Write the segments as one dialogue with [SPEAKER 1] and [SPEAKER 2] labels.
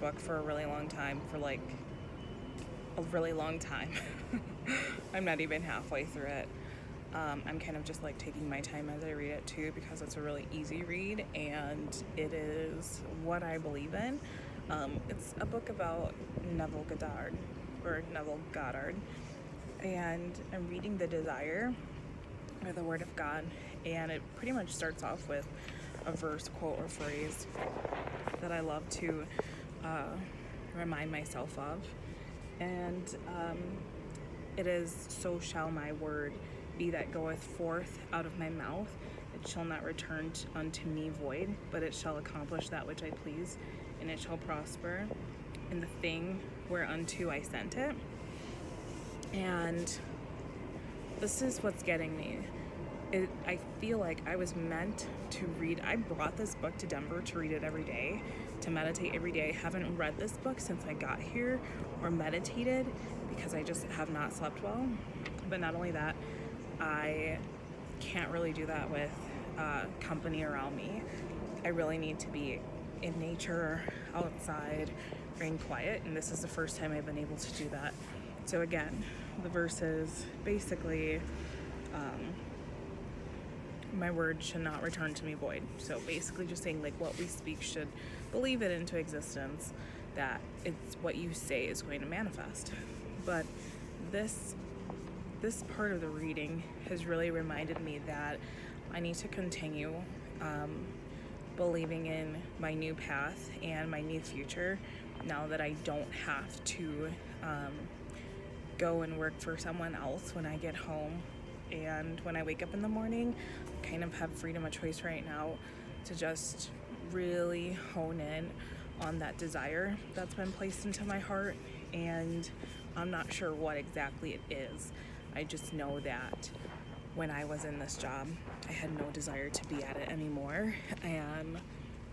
[SPEAKER 1] book for a really long time, for like a really long time. I'm not even halfway through it. I'm kind of just like taking my time as I read it too, because it's a really easy read and it is what I believe in. It's a book about Neville Goddard, and I'm reading The Desire, or the Word of God, and it pretty much starts off with a verse, quote, or phrase that I love to remind myself of, and it is, "So shall my word be that goeth forth out of my mouth. It shall not return unto me void, but it shall accomplish that which I please, and it shall prosper in the thing whereunto I sent it." And this is what's getting me. I feel like I was meant to read. I brought this book to Denver to read it every day, to meditate every day. I haven't read this book since I got here or meditated because I just have not slept well. But not only that, I can't really do that with company around me. I really need to be in nature, outside, being quiet, and this is the first time I've been able to do that. So again, the verse is basically, my word should not return to me void. So basically just saying, like, what we speak should believe it into existence, that it's what you say is going to manifest. But this part of the reading has really reminded me that I need to continue believing in my new path and my new future, now that I don't have to go and work for someone else when I get home. And when I wake up in the morning, I kind of have freedom of choice right now to just really hone in on that desire that's been placed into my heart. And I'm not sure what exactly it is. I just know that when I was in this job, I had no desire to be at it anymore. And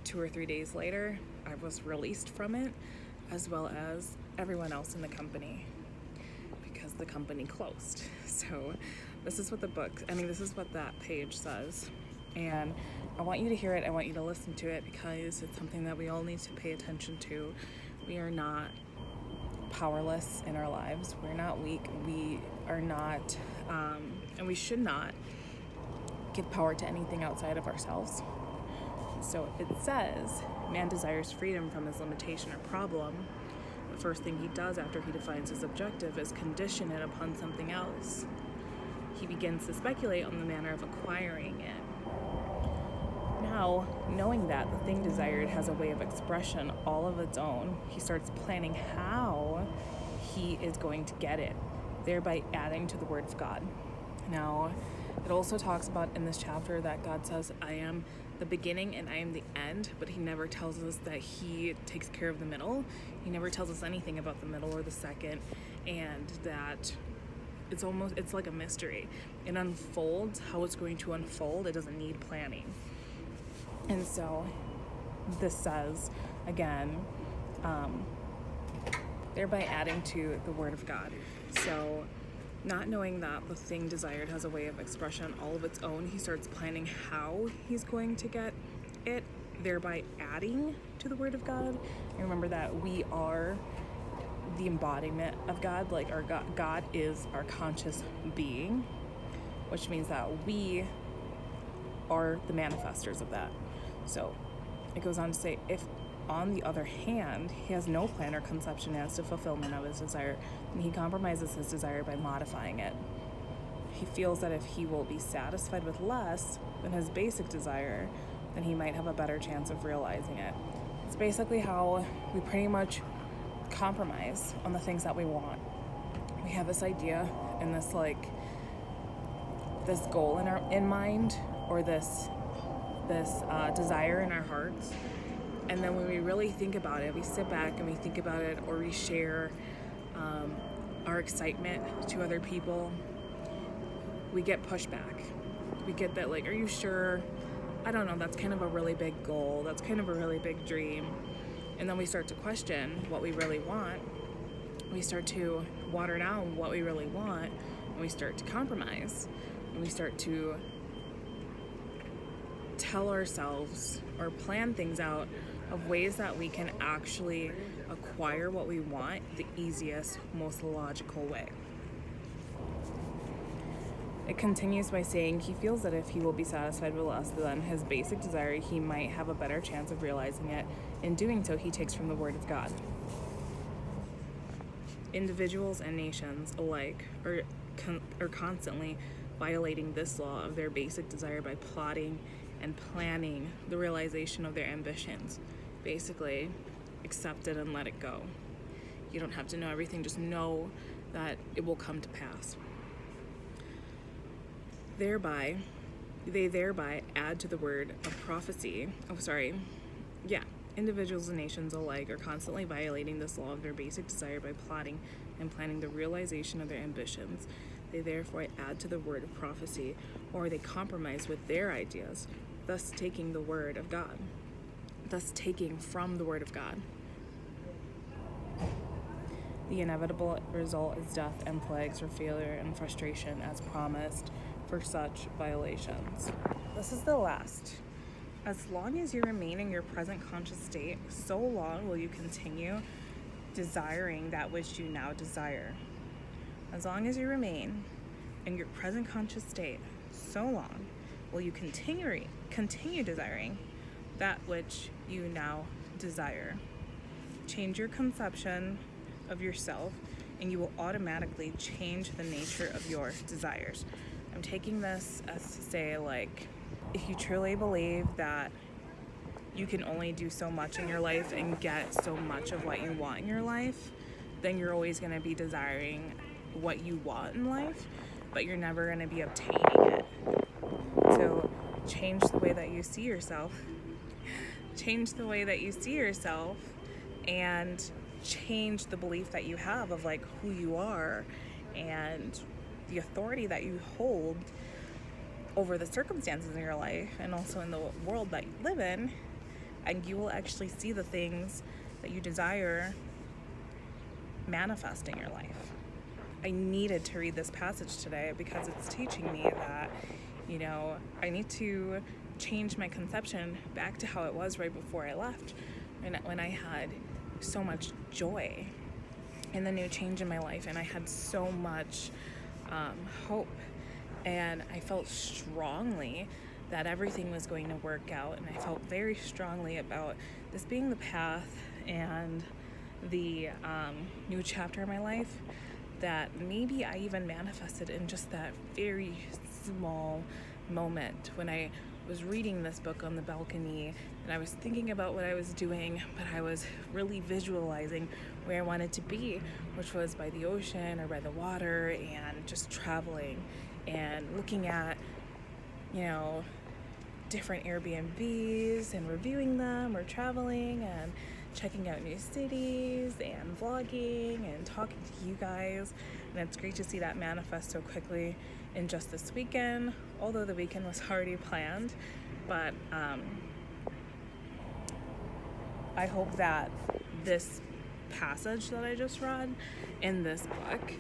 [SPEAKER 1] 2 or 3 days later, I was released from it, as well as everyone else in the company, because the company closed. So this is what this is what that page says. And I want you to hear it. I want you to listen to it, because it's something that we all need to pay attention to. We are not powerless in our lives. We're not weak. We are not, and we should not give power to anything outside of ourselves. So it says, man desires freedom from his limitation or problem. The first thing he does after he defines his objective is condition it upon something else. He begins to speculate on the manner of acquiring it. Now, knowing that the thing desired has a way of expression all of its own, he starts planning how he is going to get it, thereby adding to the Word of God. Now, it also talks about in this chapter that God says, I am the beginning and I am the end, but he never tells us that he takes care of the middle. He never tells us anything about the middle or the second, and that it's like a mystery. It unfolds how it's going to unfold. It doesn't need planning. And so this says, again, thereby adding to the Word of God. So not knowing that the thing desired has a way of expression all of its own, he starts planning how he's going to get it, thereby adding to the Word of God. And remember that we are the embodiment of God. Like, our God is our conscious being, which means that we are the manifestors of that. So it goes on to say, if on the other hand he has no plan or conception as to fulfillment of his desire, then he compromises his desire by modifying it. He feels that if he will be satisfied with less than his basic desire, then he might have a better chance of realizing it. It's basically how we pretty much compromise on the things that we want. We have this idea and this goal in mind, or this desire in our hearts, and then when we really think about it, we sit back and we think about it, or we share our excitement to other people, we get pushback. We get that, like, are you sure? I don't know, that's kind of a really big goal, that's kind of a really big dream. And then we start to question what we really want. We start to water down what we really want, and we start to compromise, and we start to tell ourselves or plan things out of ways that we can actually acquire what we want the easiest, most logical way. It continues by saying he feels that if he will be satisfied with less than his basic desire, he might have a better chance of realizing it. In doing so, he takes from the Word of God. Individuals and nations alike are constantly violating this law of their basic desire by plotting and planning the realization of their ambitions. Basically, accept it and let it go. You don't have to know everything, just know that it will come to pass. They thereby add to the word of prophecy. Individuals and nations alike are constantly violating this law of their basic desire by plotting and planning the realization of their ambitions. They therefore add to the word of prophecy, or they compromise with their ideas, thus taking from the word of God. The inevitable result is death and plagues or failure and frustration as promised for such violations. This is the last. As long as you remain in your present conscious state, so long will you continue desiring that which you now desire. As long as you remain in your present conscious state, so long will you continue desiring that which you now desire. Change your conception of yourself, and you will automatically change the nature of your desires. I'm taking this as to say, if you truly believe that you can only do so much in your life and get so much of what you want in your life, then you're always going to be desiring what you want in life, but you're never going to be obtaining it. So change the way that you see yourself. Change the way that you see yourself and change the belief that you have of who you are and the authority that you hold over the circumstances in your life and also in the world that you live in, and you will actually see the things that you desire manifest in your life. I needed to read this passage today because it's teaching me that, I need to change my conception back to how it was right before I left, when I had so much joy in the new change in my life, and I had so much hope, and I felt strongly that everything was going to work out, and I felt very strongly about this being the path and the new chapter in my life that maybe I even manifested in just that very small moment when I was reading this book on the balcony, and I was thinking about what I was doing, but I was really visualizing where I wanted to be, which was by the ocean or by the water, and just traveling and looking at, different Airbnbs and reviewing them, or traveling and checking out new cities and vlogging and talking to you guys. And it's great to see that manifest so quickly in just this weekend, although the weekend was already planned. But I hope that this passage that I just read in this book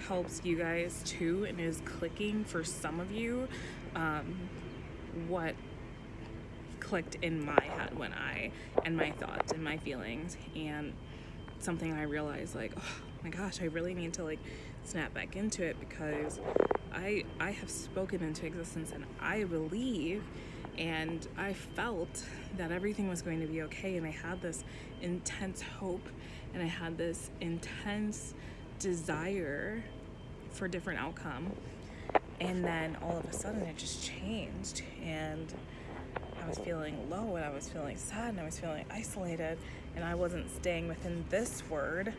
[SPEAKER 1] helps you guys too, and is clicking for some of you what clicked in my head and my thoughts and my feelings, and something I realized oh my gosh, I really need to snap back into it, because I have spoken into existence, and I believe and I felt that everything was going to be okay, and I had this intense hope, and I had this intense desire for a different outcome, and then all of a sudden it just changed, and I was feeling low, and I was feeling sad, and I was feeling isolated, and I wasn't staying within this word,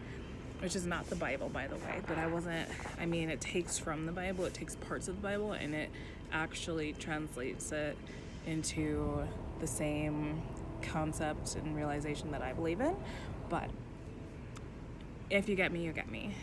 [SPEAKER 1] which is not the Bible, by the way, but it takes from the Bible, it takes parts of the Bible, and it actually translates it into the same concept and realization that I believe in. But if you get me, you get me.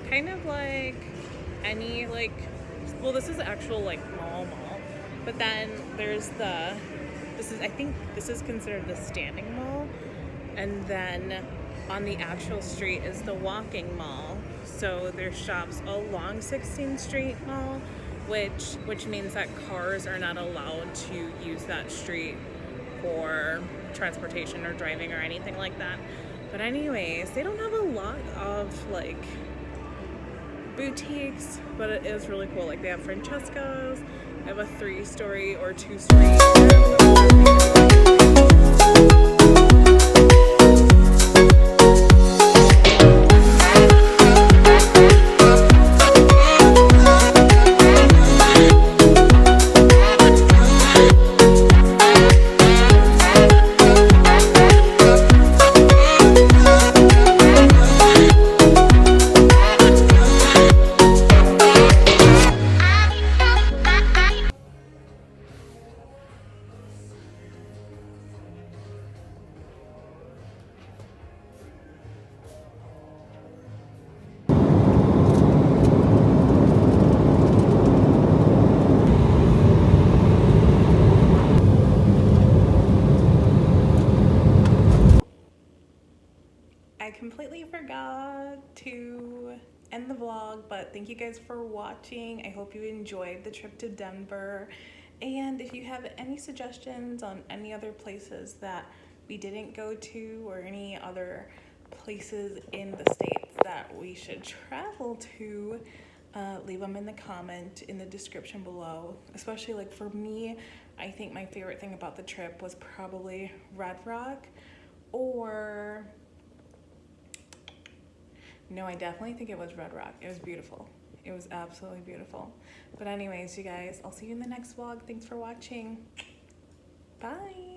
[SPEAKER 1] kind of like any like, well, this is actual like mall, but then there's I think this is considered the standing mall, and then on the actual street is the walking mall. So there's shops along 16th Street Mall, which means that cars are not allowed to use that street for transportation or driving or anything like that. But anyways, they don't have a lot of like boutiques, but it is really cool. Like they have Francesca's, they have a 3-story or 2-story. I completely forgot to end the vlog, but thank you guys for watching. I hope you enjoyed the trip to Denver. And if you have any suggestions on any other places that we didn't go to, or any other places in the States that we should travel to, leave them in the description below. Especially like for me, I think my favorite thing about the trip was probably Red Rock, or no, I definitely think it was Red Rock. It was beautiful. It was absolutely beautiful. But anyways, you guys, I'll see you in the next vlog. Thanks for watching. Bye.